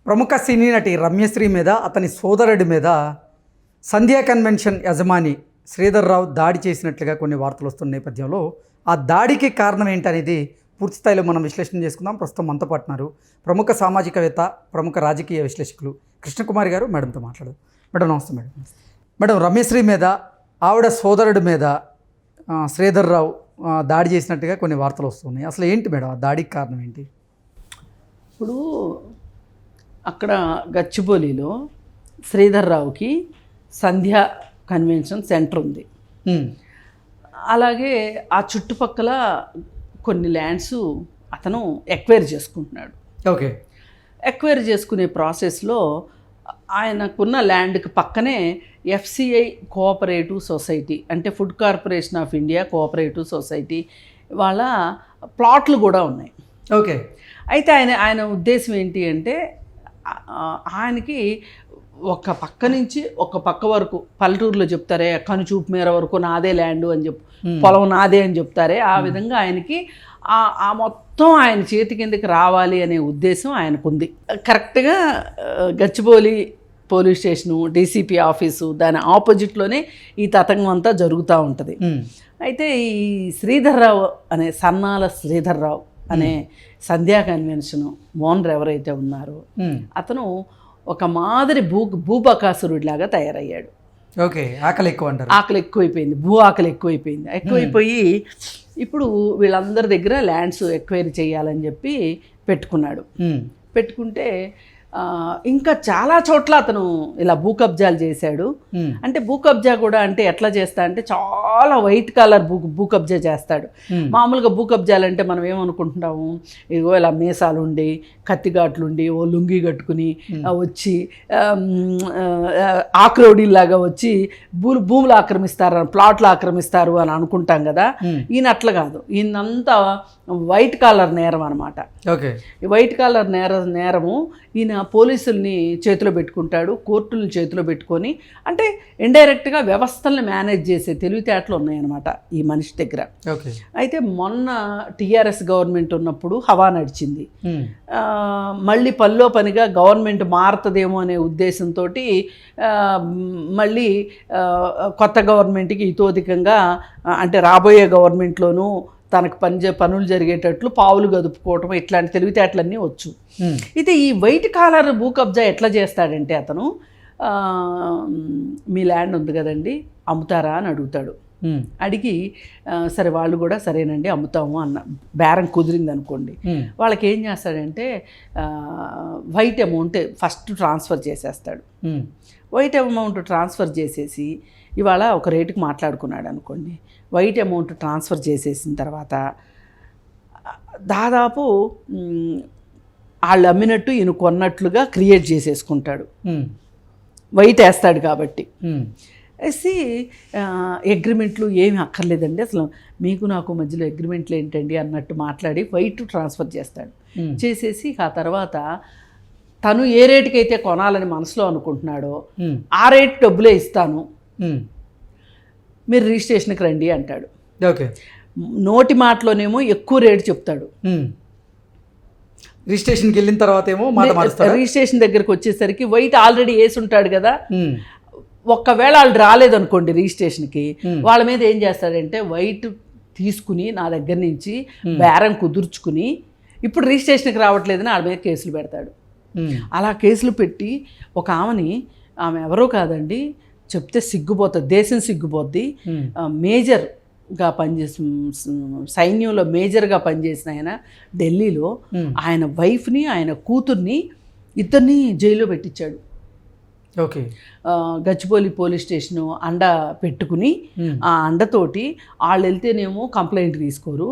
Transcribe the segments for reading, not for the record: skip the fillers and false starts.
ప్రముఖ సినీ నటి రమ్యశ్రీ మీద అతని సోదరుడి మీద సంధ్యా కన్వెన్షన్ యజమాని శ్రీధర్రావు దాడి చేసినట్లుగా కొన్ని వార్తలు వస్తున్న నేపథ్యంలో ఆ దాడికి కారణం ఏంటనేది పూర్తి స్థాయిలో మనం విశ్లేషణ చేసుకుందాం. ప్రస్తుతం మనతో పాటున్నారు ప్రముఖ సామాజికవేత్త, ప్రముఖ రాజకీయ విశ్లేషకులు కృష్ణకుమారి గారు. మేడంతో మాట్లాడు. మేడం నమస్తే. మేడం రమ్యశ్రీ మీద ఆవిడ సోదరుడి మీద శ్రీధర్రావు దాడి చేసినట్టుగా కొన్ని వార్తలు వస్తున్నాయి. అసలు ఏంటి మేడం ఆ దాడికి కారణం ఏంటి? ఇప్పుడు అక్కడ గచ్చిబౌలిలో శ్రీధర్రావుకి సంధ్యా కన్వెన్షన్ సెంటర్ ఉంది. అలాగే ఆ చుట్టుపక్కల కొన్ని ల్యాండ్స్ అతను ఎక్వైర్ చేసుకుంటున్నాడు. ఓకే. ఎక్వైర్ చేసుకునే ప్రాసెస్లో ఆయనకున్న ల్యాండ్కి పక్కనే FCI కోఆపరేటివ్ సొసైటీ, అంటే food corporation of India cooperative society వాళ్ళ ప్లాట్లు కూడా ఉన్నాయి. ఓకే. అయితే ఆయన ఉద్దేశం ఏంటి అంటే ఆయనకి ఒక పక్క నుంచి ఒక పక్క వరకు, పల్లెటూరులో చెప్తారే కనుచూపు మేర వరకు నాదే ల్యాండ్ అని చెప్పి, పొలం నాదే అని చెప్తారే, ఆ విధంగా ఆయనకి ఆ మొత్తం ఆయన చేతి కిందకి రావాలి అనే ఉద్దేశం ఆయనకుంది. కరెక్ట్గా Gachibowli police station, DCP office, దాని ఆపోజిట్లోనే ఈ తతంగం అంతా జరుగుతూ ఉంటుంది. అయితే ఈ శ్రీధర్రావు అనే సన్నాల శ్రీధర్రావు అనే సంధ్యా కన్వెన్షన్ ఓనర్ ఎవరైతే ఉన్నారో అతను ఒక మాదిరి భూబకాసురుడిలాగా తయారయ్యాడు. ఓకే. ఆకలి ఎక్కువ అంటారు. ఆకలి ఎక్కువైపోయింది, ఆకలి ఎక్కువైపోయి ఇప్పుడు వీళ్ళందరి దగ్గర ల్యాండ్స్ ఎక్వైరీ చేయాలని చెప్పి పెట్టుకుంటే ఇంకా చాలా చోట్ల అతను ఇలా భూ కబ్జాలు చేశాడు. అంటే భూ కబ్జా కూడా అంటే ఎట్లా చేస్తా అంటే చాలా వైట్ కలర్ భూ కబ్జా చేస్తాడు. మామూలుగా భూ కబ్జాలు అంటే మనం ఏమనుకుంటున్నాము, ఇదిగో ఇలా మీసాలు ఉండి కత్తిఘాట్లుండి ఓ లుంగి కట్టుకుని వచ్చి ఆక్రోడీలాగా వచ్చి భూములు ఆక్రమిస్తారు, ప్లాట్లు ఆక్రమిస్తారు అని అనుకుంటాం కదా. ఈయన అట్లా కాదు, ఈయనంతా వైట్ కాలర్ నేరం అనమాట. ఓకే. ఈ వైట్ కాలర్ నేరము ఈయన పోలీసుల్ని చేతిలో పెట్టుకుంటాడు, కోర్టులను చేతిలో పెట్టుకొని, అంటే ఇండైరెక్ట్గా వ్యవస్థల్ని మేనేజ్ చేసే తెలివితేటలు ఉన్నాయన్నమాట ఈ మనిషి దగ్గర. ఓకే. అయితే మొన్న TRS గవర్నమెంట్ ఉన్నప్పుడు హవా నడిచింది. మళ్ళీ పనిలో పనిగా గవర్నమెంట్ మారుతుందేమో అనే ఉద్దేశంతో మళ్ళీ కొత్త గవర్నమెంట్కి ఇతోధికంగా, అంటే రాబోయే గవర్నమెంట్లోనూ తనకు పనులు జరిగేటట్లు పావులు గదుపుకోవటం, ఇట్లాంటి తెలివితేటలన్నీ వచ్చు. అయితే ఈ వైట్ కాలర్ భూ కబ్జా ఎట్లా చేస్తాడంటే అతను మీ ల్యాండ్ ఉంది కదండి అమ్ముతారా అని అడుగుతాడు. అడిగి సరే వాళ్ళు కూడా సరేనండి అమ్ముతాము అన్న బేరం కుదిరింది అనుకోండి, వాళ్ళకి ఏం చేస్తాడంటే వైట్ అమౌంట్ ఫస్ట్ ట్రాన్స్ఫర్ చేసేస్తాడు. వైట్ అమౌంట్ ట్రాన్స్ఫర్ చేసేసి ఇవాళ ఒక రేటుకి మాట్లాడుకున్నాడు అనుకోండి, వైట్ అమౌంట్ ట్రాన్స్ఫర్ చేసేసిన తర్వాత దాదాపు వాళ్ళు అమ్మినట్టు ఈయన కొన్నట్లుగా క్రియేట్ చేసేసుకుంటాడు. వైట్ వేస్తాడు కాబట్టి. వేసి అగ్రిమెంట్లు ఏమి అక్కర్లేదండి, అసలు మీకు నాకు మధ్యలో అగ్రిమెంట్లు ఏంటండి అన్నట్టు మాట్లాడి వైట్ ట్రాన్స్ఫర్ చేస్తాడు. చేసేసి ఆ తర్వాత తను ఏ రేటుకైతే కొనాలని మనసులో అనుకుంటున్నాడో ఆ రేటు డబ్బులే ఇస్తాను, మీరు రిజిస్ట్రేషన్కి రండి అంటాడు. ఓకే. నోటి మాటలోనేమో ఎక్కువ రేటు చెప్తాడు, రిజిస్ట్రేషన్కి వెళ్ళిన తర్వాత ఏమో మాట మారుస్తాడు. రిజిస్ట్రేషన్ దగ్గరికి వచ్చేసరికి వైట్ ఆల్రెడీ వేసి ఉంటాడు కదా. ఒక్కవేళ వాళ్ళు రాలేదనుకోండి రిజిస్ట్రేషన్కి, వాళ్ళ మీద ఏం చేస్తాడంటే వైట్ తీసుకుని నా దగ్గర నుంచి బేరం కుదుర్చుకుని ఇప్పుడు రిజిస్ట్రేషన్కి రావట్లేదని వాళ్ళ మీద కేసులు పెడతాడు. అలా కేసులు పెట్టి ఒక ఆమె ఎవరో కాదండి, చెప్తే సిగ్గుపోతుంది, దేశం సిగ్గుపోద్ది, మేజర్గా పనిచేసి సైన్యంలో మేజర్గా పనిచేసిన ఆయన ఢిల్లీలో ఆయన వైఫ్ని ఆయన కూతుర్ని ఇద్దరిని జైల్లో పెట్టించాడు. ఓకే. గచ్చిబౌలి పోలీస్ స్టేషను అండ పెట్టుకుని ఆ అండతోటి వాళ్ళు వెళ్తేనేమో కంప్లైంట్ తీసుకోరు,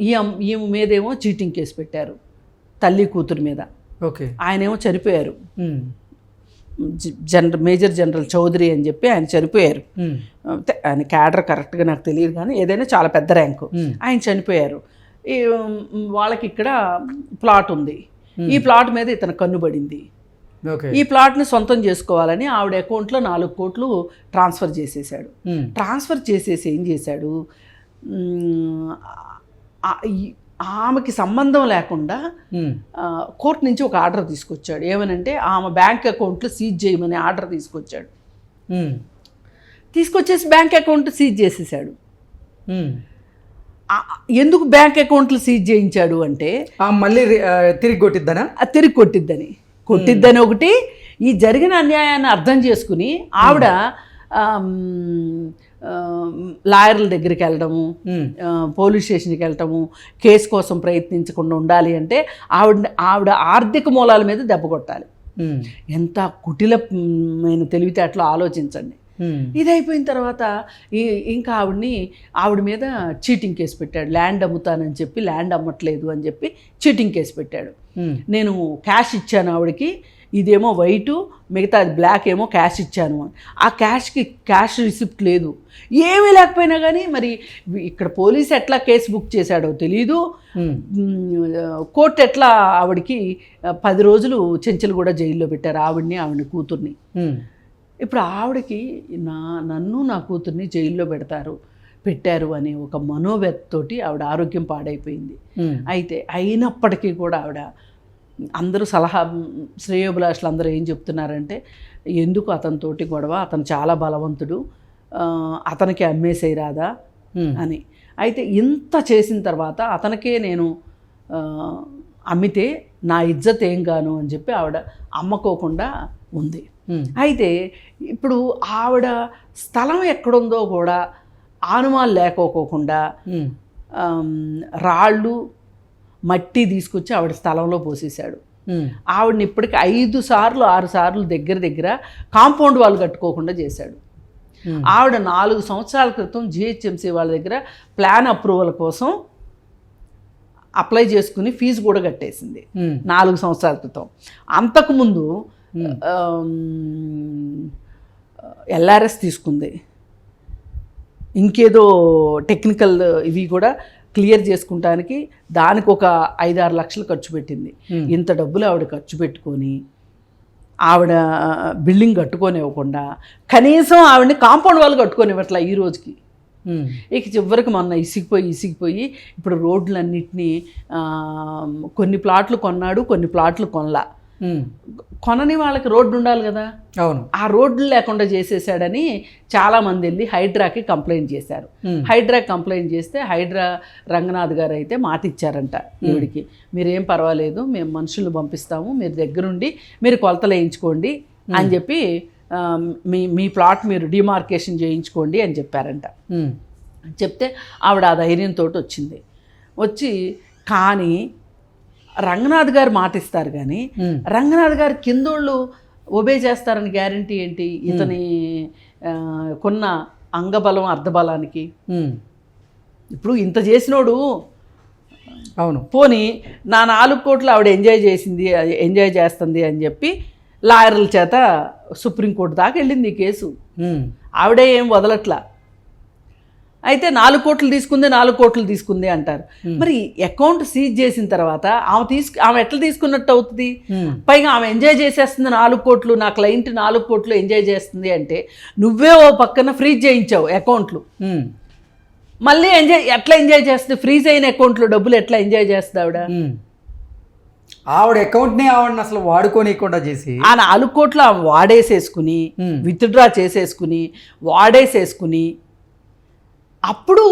ఈమె మీదేమో చీటింగ్ కేసు పెట్టారు తల్లి కూతురు మీద. ఓకే. ఆయనేమో చనిపోయారు, మేజర్ జనరల్ చౌదరి అని చెప్పి ఆయన చనిపోయారు. ఆయన క్యాడర్ కరెక్ట్గా నాకు తెలియదు కానీ ఏదైనా చాలా పెద్ద ర్యాంకు. ఆయన చనిపోయారు. వాళ్ళకి ఇక్కడ ప్లాట్ ఉంది, ఈ ప్లాట్ మీద ఇతను కన్నుబడింది. ఈ ప్లాట్ని సొంతం చేసుకోవాలని ఆవిడ అకౌంట్లో 4 కోట్లు ట్రాన్స్ఫర్ చేసేసాడు. ట్రాన్స్ఫర్ చేసేసి ఏం చేశాడు, ఆమెకి సంబంధం లేకుండా కోర్టు నుంచి ఒక ఆర్డర్ తీసుకొచ్చాడు. ఏమనంటే ఆమె బ్యాంక్ అకౌంట్లు సీజ్ చేయమని ఆర్డర్ తీసుకొచ్చాడు. తీసుకొచ్చేసి బ్యాంక్ అకౌంట్ సీజ్ చేసేసాడు. ఎందుకు బ్యాంక్ అకౌంట్లు సీజ్ చేయించాడు అంటే మళ్ళీ తిరిగి కొట్టిద్దనా? తిరిగి కొట్టిద్దని ఒకటి, ఈ జరిగిన అన్యాయాన్ని అర్థం చేసుకుని ఆవిడ లాయర్ల దగ్గరికి వెళ్ళడము, పోలీస్ స్టేషన్కి వెళ్ళటము, కేసు కోసం ప్రయత్నించకుండా ఉండాలి అంటే ఆవిడ ఆర్థిక మూలాల మీద దెబ్బ కొట్టాలి. ఎంత కుటిలమైన తెలివితేటలో ఆలోచించండి. ఇది అయిపోయిన తర్వాత ఇంకా ఆవిడ మీద చీటింగ్ కేసు పెట్టాడు. ల్యాండ్ అమ్ముతానని చెప్పి ల్యాండ్ అమ్మట్లేదు అని చెప్పి చీటింగ్ కేసు పెట్టాడు. నేను క్యాష్ ఇచ్చాను ఆవిడకి, ఇదేమో వైటు, మిగతా బ్లాక్ ఏమో క్యాష్ ఇచ్చాను అని. ఆ క్యాష్ రిసిప్ట్ లేదు, ఏమీ లేకపోయినా కానీ మరి ఇక్కడ పోలీస్ ఎట్లా కేసు బుక్ చేశాడో తెలీదు. కోర్టు ఎట్లా ఆవిడకి 10 రోజులు చెంచల్గూడ జైల్లో పెట్టారు ఆవిడ కూతుర్ని. ఇప్పుడు ఆవిడకి నన్ను నా కూతుర్ని జైల్లో పెట్టారు అనే ఒక మనోవ్యతతోటి ఆవిడ ఆరోగ్యం పాడైపోయింది. అయితే అయినప్పటికీ కూడా ఆవిడ అందరూ శ్రేయోభిలాషులు అందరూ ఏం చెప్తున్నారంటే, ఎందుకు అతనితోటి గొడవ, అతను చాలా బలవంతుడు, అతనికి అమ్మేసేయి రాదా అని. అయితే ఇంత చేసిన తర్వాత అతనికే నేను అమ్మితే నా ఇజ్జత్ ఏం గాను అని చెప్పి ఆవిడ అమ్మకోకుండా ఉంది. అయితే ఇప్పుడు ఆవిడ స్థలం ఎక్కడుందో కూడా ఆనుమాలు లేకోకుండా రాళ్ళు మట్టి తీసుకొచ్చి ఆవిడ స్థలంలో పోసేశాడు. ఆవిడని ఇప్పటికి 5 సార్లు 6 సార్లు దగ్గర కాంపౌండ్ వాళ్ళు కట్టుకోకుండా చేశాడు. ఆవిడ 4 సంవత్సరాల క్రితం జిహెచ్ఎంసీ వాళ్ళ దగ్గర ప్లాన్ అప్రూవల్ కోసం అప్లై చేసుకుని ఫీజు కూడా కట్టేసింది 4 సంవత్సరాల క్రితం. అంతకుముందు ఎల్ఆర్ఎస్ తీసుకుంది, ఇంకేదో టెక్నికల్ ఇవి కూడా క్లియర్ చేసుకుంటానికి దానికి ఒక 5-6 లక్షలు ఖర్చు పెట్టింది. ఇంత డబ్బులు ఆవిడ ఖర్చు పెట్టుకొని ఆవిడ బిల్డింగ్ కట్టుకోనివ్వకుండా కనీసం ఆవిడని కాంపౌండ్ వాళ్ళు కట్టుకోనివ్వట్లా ఈ రోజుకి. ఇక చివరికి మొన్న ఇసిగిపోయి ఇప్పుడు రోడ్లన్నింటినీ కొన్ని ప్లాట్లు కొన్నాడు, కొన్ని ప్లాట్లు కొనని వాళ్ళకి రోడ్డు ఉండాలి కదా. అవును, ఆ రోడ్లు లేకుండా చేసేసాడని చాలామంది వెళ్ళి హైడ్రాకి కంప్లైంట్ చేశారు. హైడ్రాకి కంప్లైంట్ చేస్తే రంగనాథ్ గారు అయితే మాట ఇచ్చారంట ఈవిడికి, మీరేం పర్వాలేదు, మేము మనుషులు పంపిస్తాము, మీరు దగ్గరుండి మీరు కొలతలు వేయించుకోండి అని చెప్పి మీ ప్లాట్ మీరు డిమార్కేషన్ చేయించుకోండి అని చెప్పారంట. చెప్తే ఆవిడ ఆ ధైర్యంతో వచ్చి కానీ రంగనాథ్ గారు మాటిస్తారు కానీ రంగనాథ్ గారు కిందోళ్ళు ఒబే చేస్తారని గ్యారంటీ ఏంటి? ఇతని కొన్న అంగబలం అర్ధబలానికి. ఇప్పుడు ఇంత చేసినోడు అవును పోనీ నా 4 కోట్లు ఆవిడ ఎంజాయ్ చేస్తుంది అని చెప్పి లాయర్ల చేత సుప్రీంకోర్టు దాకా వెళ్ళింది ఈ కేసు. ఆవిడే ఏం వదలట్లా. అయితే 4 కోట్లు తీసుకుంది అంటారు. మరి అకౌంట్ సీజ్ చేసిన తర్వాత ఆమె ఎట్లా తీసుకున్నట్టు అవుతుంది? పైగా ఆమె ఎంజాయ్ చేసేస్తుంది 4 కోట్లు, నా క్లయింట్ 4 కోట్లు ఎంజాయ్ చేస్తుంది అంటే నువ్వే ఓ పక్కన ఫ్రీజ్ చేయించావు అకౌంట్లు. మళ్ళీ ఎట్లా ఎంజాయ్ చేస్తుంది? ఫ్రీజ్ అయిన అకౌంట్లో డబ్బులు ఎట్లా ఎంజాయ్ చేస్తుంది ఆవిడ అకౌంట్ని ఆవిడని అసలు వాడుకోనికుండా చేసి ఆ 4 కోట్లు ఆమె వాడేసేసుకుని విత్డ్రా చేసేసుకుని అప్పుడు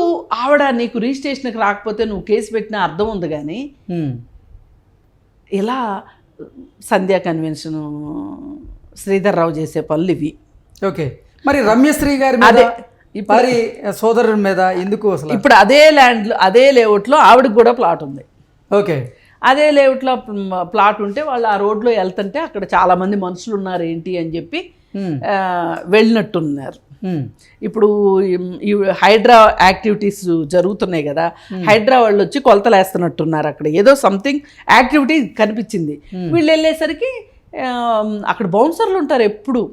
ఆవిడ నీకు రిజిస్ట్రేషన్కి రాకపోతే నువ్వు కేసు పెట్టిన అర్థం ఉంది. కానీ ఇలా సంధ్యా కన్వెన్షన్ శ్రీధర్ రావు చేసే పనులు ఇవి. ఓకే, మరి రమ్యశ్రీ గారి మీద మరి సోదరుడి మీద ఎందుకు అసలు? ఇప్పుడు అదే లేఅవుట్లో ఆవిడకి కూడా ప్లాట్ ఉంది. ఓకే, అదే లేఅవుట్లో ప్లాట్ ఉంటే వాళ్ళు ఆ రోడ్లో వెళ్తుంటే అక్కడ చాలామంది మనుషులు ఉన్నారు ఏంటి అని చెప్పి వెళ్ళినట్టున్నారు. ఇప్పుడు ఈ హైడ్రా యాక్టివిటీస్ జరుగుతున్నాయి కదా, హైడ్రా వాళ్ళు వచ్చి కొలతలు వేస్తున్నట్టున్నారు. అక్కడ ఏదో సంథింగ్ యాక్టివిటీ కనిపించింది. వీళ్ళు వెళ్ళేసరికి అక్కడ బౌన్సర్లు ఉంటారు, ఎప్పుడు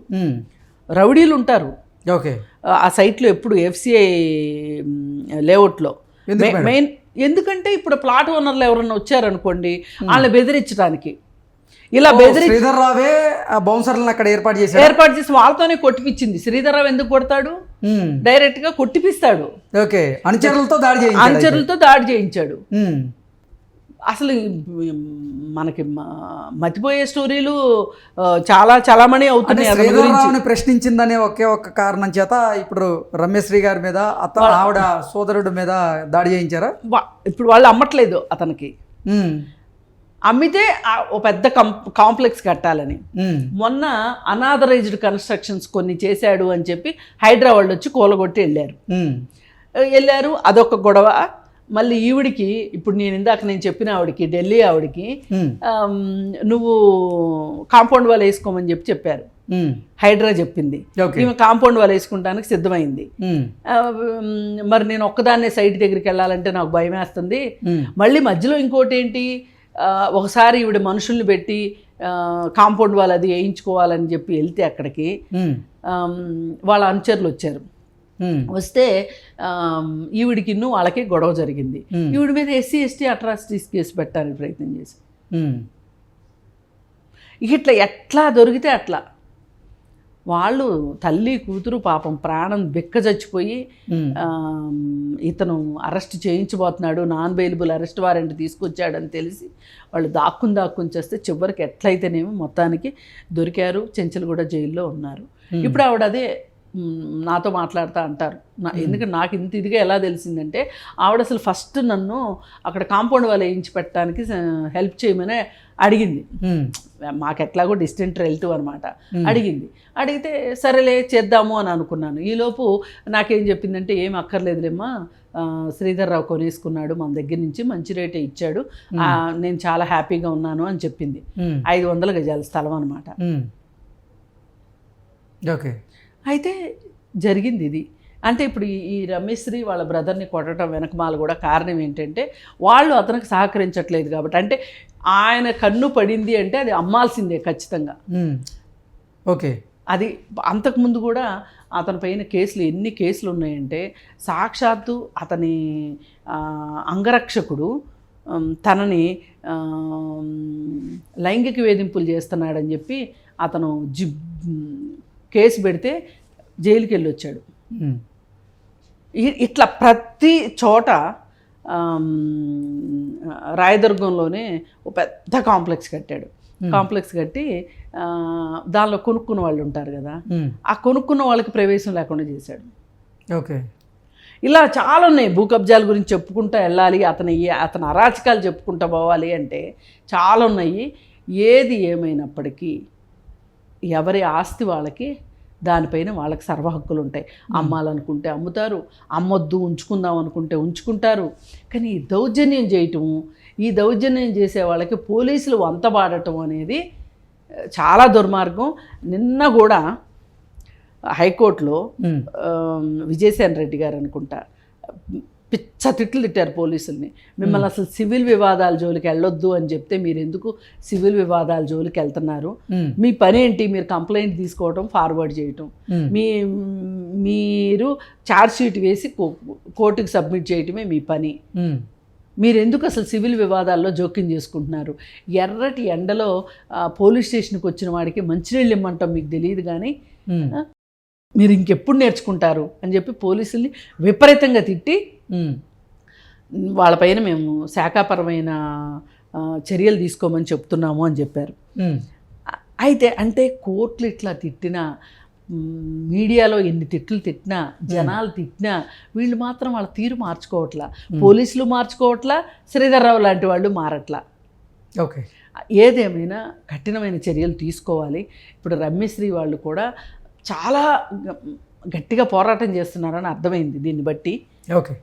రౌడీలు ఉంటారు. ఓకే, ఆ సైట్లో ఎప్పుడు FCI లేఅవుట్లో మెయిన్. ఎందుకంటే ఇప్పుడు ప్లాట్ ఓనర్లు ఎవరన్నా వచ్చారనుకోండి వాళ్ళని బెదిరించడానికి ఇలా శ్రీధర్ రావే బౌన్సర్లను అక్కడ ఏర్పాటు చేసి వాళ్ళతోనే కొట్టిపించింది. శ్రీధర్ రావు ఎందుకు కొడతాడు? డైరెక్ట్ గా కొట్టిపిస్తాడు. ఓకే, అనుచరులతో దాడి చేయించాడు. అసలు మనకి మతిపోయే స్టోరీలు చాలా చలామణి అవుతున్నాయి అతని గురించి. శ్రీధర్రావుని ప్రశ్నించిందనే ఒకే ఒక్క కారణం చేత ఇప్పుడు రమ్యశ్రీ గారి మీద ఆవిడ సోదరుడి మీద దాడి చేయించారా? ఇప్పుడు వాళ్ళు అమ్మట్లేదు అతనికి. అమ్మితే ఓ పెద్ద కాంప్లెక్స్ కట్టాలని. మొన్న అనాథరైజ్డ్ కన్స్ట్రక్షన్స్ కొన్ని చేశాడు అని చెప్పి హైదరాబాద్ వచ్చి కూలగొట్టి వెళ్ళారు. అదొక గొడవ. మళ్ళీ ఈవిడికి ఇప్పుడు నేను చెప్పిన ఆవిడకి, ఢిల్లీ ఆవిడకి నువ్వు కాంపౌండ్ వాల్ వేసుకోమని చెప్పారు. హైడ్రా చెప్పింది, ఈమె కాంపౌండ్ వాల్ వేసుకుంటానికి సిద్ధమైంది. మరి నేను ఒక్కదాన్నే సైట్ దగ్గరికి వెళ్ళాలంటే నాకు భయం వేస్తుంది. మళ్ళీ మధ్యలో ఇంకోటి ఏంటి, ఒకసారి ఈవిడ మనుషుల్ని పెట్టి కాంపౌండ్ వాల్ అది వేయించుకోవాలని చెప్పి వెళ్తే అక్కడికి వాళ్ళ అనుచరులు వచ్చారు. వస్తే ఈవిడికి వాళ్ళకి గొడవ జరిగింది. ఈవిడ మీద SC/ST అట్రాసిటీస్ కేసు పెట్టడానికి ప్రయత్నం చేసి ఇట్లా ఎట్లా దొరికితే అట్లా వాళ్ళు తల్లి కూతురు పాపం ప్రాణం బిక్క చచ్చిపోయి ఇతను అరెస్ట్ చేయించబోతున్నాడు, నాన్ బెయిలబుల్ అరెస్ట్ వారెంట్ తీసుకొచ్చాడని తెలిసి వాళ్ళు దాక్కుని చేస్తే చివరికి ఎట్లయితేనేమో మొత్తానికి దొరికారు. చెంచల్గూడ జైల్లో ఉన్నారు. ఇప్పుడు ఆవిడ అదే నాతో మాట్లాడుతూ అంటారు. ఎందుకంటే నాకు ఇంత ఇదిగా ఎలా తెలిసిందంటే, ఆవిడ అసలు ఫస్ట్ నన్ను అక్కడ కాంపౌండ్ వాల్ వేయించి పెట్టడానికి హెల్ప్ చేయమని అడిగింది. మాకెట్లాగో డిస్టెంట్ రిలేటివ్ అనమాట. అడిగితే సరేలే చేద్దాము అని అనుకున్నాను. ఈలోపు నాకేం చెప్పిందంటే, ఏం అక్కర్లేదులేమ్మా, శ్రీధర్రావు కొనేసుకున్నాడు మన దగ్గర నుంచి, మంచి రేటే ఇచ్చాడు, నేను చాలా హ్యాపీగా ఉన్నాను అని చెప్పింది. 500 గజాల స్థలం అనమాట. ఓకే. అయితే జరిగింది ఇది. అంటే ఇప్పుడు ఈ రమేశ్రీ వాళ్ళ బ్రదర్ని కొట్టడం వెనకమాల కూడా కారణం ఏంటంటే, వాళ్ళు అతనికి సహకరించట్లేదు కాబట్టి. అంటే ఆయన కన్ను పడింది అంటే అది అమ్మాల్సిందే ఖచ్చితంగా. ఓకే. అది అంతకుముందు కూడా అతని పైన కేసులు ఎన్ని కేసులు ఉన్నాయంటే, సాక్షాత్తు అతని అంగరక్షకుడు తనని లైంగిక వేధింపులు చేస్తున్నాడని చెప్పి అతను కేసు పెడితే జైలుకి వెళ్ళి వచ్చాడు. ఇట్లా ప్రతి చోట రాయదుర్గంలోనే ఒక పెద్ద కాంప్లెక్స్ కట్టాడు. కాంప్లెక్స్ కట్టి దానిలో కొనుక్కున్న వాళ్ళు ఉంటారు కదా, ఆ కొనుక్కున్న వాళ్ళకి ప్రవేశం లేకుండా చేశాడు. ఓకే. ఇలా చాలా ఉన్నాయి. భూ కబ్జాల గురించి చెప్పుకుంటూ వెళ్ళాలి, అతని అరాచకాలు చెప్పుకుంటూ పోవాలి అంటే చాలా ఉన్నాయి. ఏది ఏమైనప్పటికీ ఎవరి ఆస్తి వాళ్ళకి, దానిపైన వాళ్ళకి సర్వ హక్కులు ఉంటాయి. అమ్మాలనుకుంటే అమ్ముతారు, అమ్మొద్దు ఉంచుకుందాం అనుకుంటే ఉంచుకుంటారు. కానీ ఈ దౌర్జన్యం చేయటము, ఈ దౌర్జన్యం చేసే వాళ్ళకి పోలీసులు వంతబాడటం అనేది చాలా దుర్మార్గం. నిన్న కూడా హైకోర్టులో విజయసేన రెడ్డి గారు అనుకుంటా పిచ్చ తిట్లు తిట్టారు పోలీసుల్ని. మిమ్మల్ని అసలు సివిల్ వివాదాల జోలికి వెళ్ళొద్దు అని చెప్తే మీరు ఎందుకు సివిల్ వివాదాల జోలికి వెళ్తున్నారు? మీ పని ఏంటి? మీరు కంప్లైంట్ తీసుకోవటం, ఫార్వర్డ్ చేయటం, మీరు ఛార్జ్ షీట్ వేసి కోర్టుకి సబ్మిట్ చేయటమే మీ పని. మీరు ఎందుకు అసలు సివిల్ వివాదాల్లో జోక్యం చేసుకుంటున్నారు? ఎర్రటి ఎండలో పోలీస్ స్టేషన్కి వచ్చిన వాడికి మంచినీళ్ళు ఇమ్మంటాం మీకు తెలియదు, కానీ మీరు ఇంకెప్పుడు నేర్చుకుంటారు అని చెప్పి పోలీసుల్ని విపరీతంగా తిట్టి వాళ్ళపైన మేము శాఖాపరమైన చర్యలు తీసుకోమని చెప్తున్నాము అని చెప్పారు. అయితే అంటే కోర్టులు ఇట్లా తిట్టినా, మీడియాలో ఎన్ని తిట్లు తిట్టినా, జనాలు తిట్టినా, వీళ్ళు మాత్రం వాళ్ళ తీరు మార్చుకోవట్లా. పోలీసులు మార్చుకోవట్లా, శ్రీధర్రావు లాంటి వాళ్ళు మారట్లా. ఓకే. ఏదేమైనా కఠినమైన చర్యలు తీసుకోవాలి. ఇప్పుడు రమ్యశ్రీ వాళ్ళు కూడా చాలా గట్టిగా పోరాటం చేస్తున్నారని అర్థమైంది దీన్ని బట్టి. ఓకే.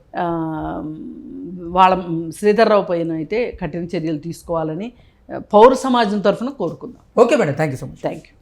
వాళ్ళ శ్రీధర్రావు పైన అయితే కఠిన చర్యలు తీసుకోవాలని పౌర సమాజం తరఫున కోరుకుందాం. Okay madam, thank you so much. Thank you.